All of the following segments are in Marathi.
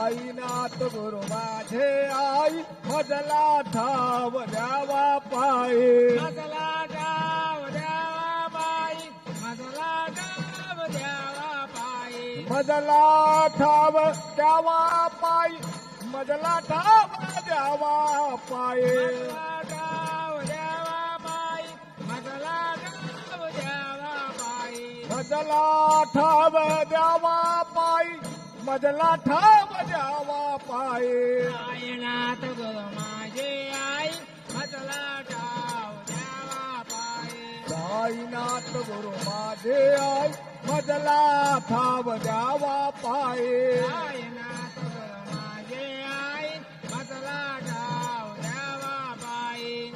साईनाथ गुरु माझे आई मजला ठाव द्यावा पायी मजला ठाव द्यावा बाई मजला ठाव द्यावा बाई मजला ठाव द्यावा पायी मजला ठाव द्यावा पायी मजला ठाव द्यावा बाई मजला ठाव द्यावा पायी मजला ठाव द्यावा पायी साईनाथ गुरु माझे आई मजला ठाव द्यावा बाई साईनाथ गुरु माझे आई मजला ठाव द्यावा पायी साईनाथ गुरु माझे आई मजला ठाव द्यावा बाई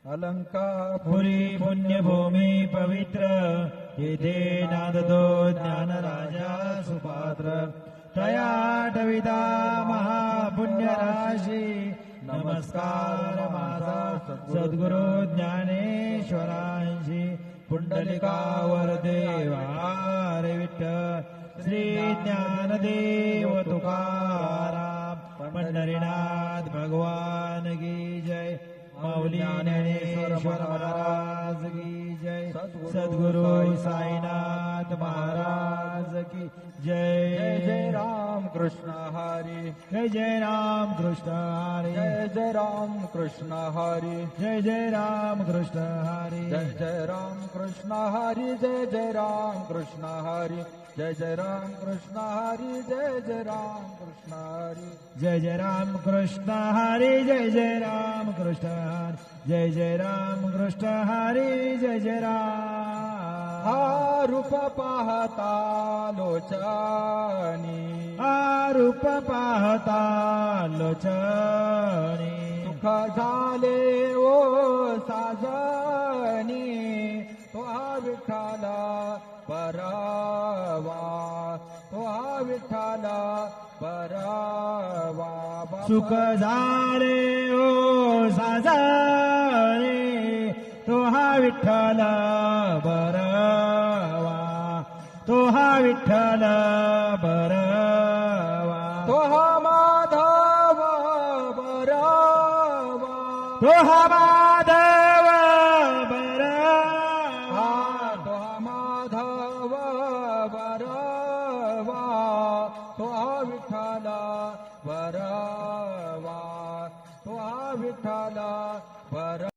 अलंकापुरी पुण्यभूमी पवित्र येथे नांदतो ज्ञानराजा सुपात्र तयाटविता महापुण्यराशी नमस्कार माझा सद्गुरु ज्ञानेश्वरांशी पुंडलिकावर देवारे विठ्ठल श्री ज्ञानदेव तुकाराम पंढरीनाथ भगवान की जय माऊली ज्ञानेश्वर महाराज की जय सद्गुरु साईनाथ महाराज की जय जय राम कृष्ण हरी जय राम कृष्ण हरी जय राम कृष्ण हरी जय राम कृष्ण हरी जय राम कृष्ण हरी जय राम कृष्ण हरी जय राम कृष्ण हरी जय राम कृष्ण हरी जय राम कृष्ण हरी जय राम कृष्ण हरी जय राम कृष्ण हरी जय राम हा रूप पाहता लोचनी हा रूप पाहता लोचनी सुख झाले ओ साजनी तो विठ्ठला परवा तो विठ्ठला परवा सुख झाले ओ साजरे तो विठ्ठल बरवा तो विठ्ठल बरवा तो माधव बरवा तो माधव बरवा तो माधव बरवा तो विठ्ठल बरवा तो विठ्ठल बरवा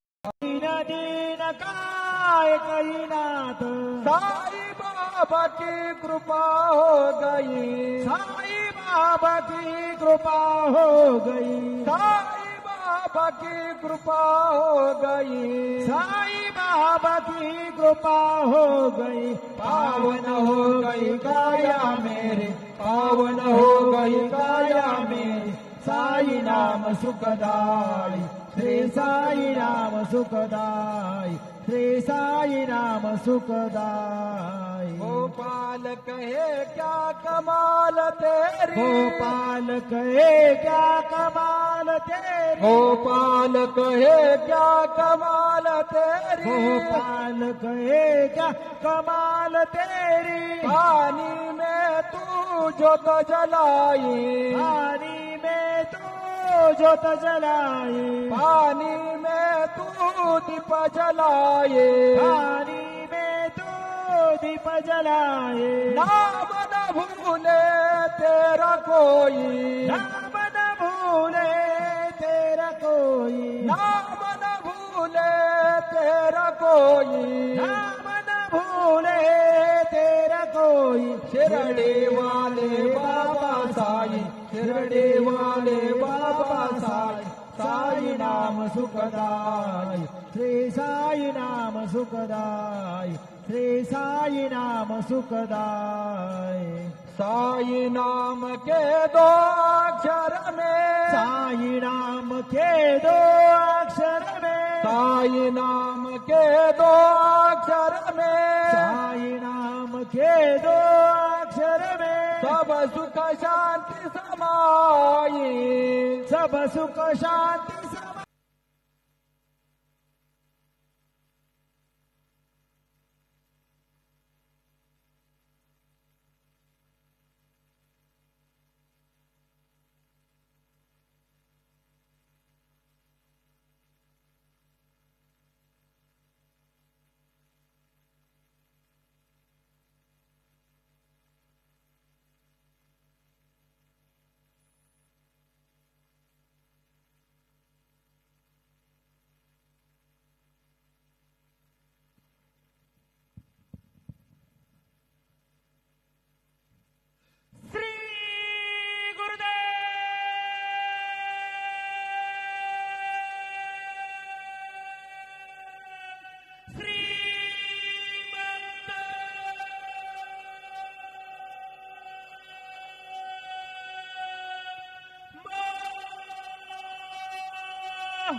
दीन काय कईनाथ साई बाबा की कृपा हो गई साई बाबा की कृपा हो गई साई बाबा की कृपा हो गई साई बाबा की कृपा हो गई पावन हो गई काया मेरे पावन हो गई काया मेरी साई साई नाम सुखदाई, श्री साई नाम सुखदाई, श्री साई नाम सुखदाई। गोपाल कहे क्या कमाल तेरी, गोपाल कहे क्या कमाल तेरी, गोपाल कहे क्या कमाल तेरी, गोपाल कहे क्या कमाल तेरी। पानी में तू ज्योत जलाई, पानी में तू ज्योत जलाई, पानी में तू दीप जलाए, पानी में तू दीप जलाए। नाम न भूले तेरा कोई, नाम न भूले तेरा कोई, नाम न भूले तेरा कोई, नाम न भूले तेरा कोई। शिरडी वाले बाबा साई, शिरडी वाले बाबा साई, साई नाम सुखदाई, श्री साई नाम सुखदाई, श्री साई नाम सुखदाई। साई नाम के दो अक्षर में, साई नाम के दो अक्षर में, साई नाम के दो अक्षर में, साई नाम के दो अक्षर में। सब सुख शांति समाई, सब सुख शांति समाई।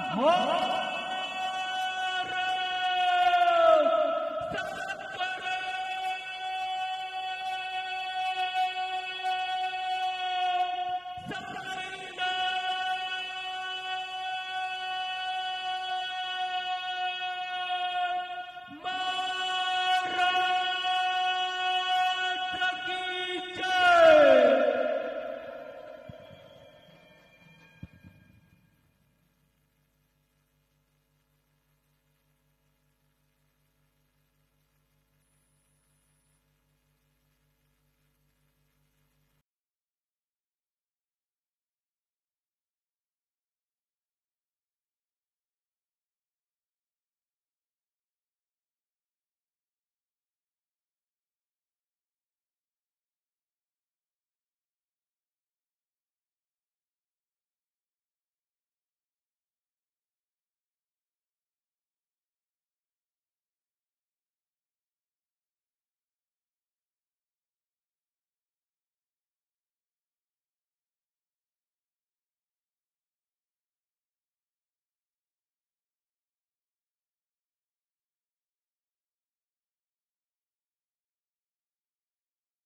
हो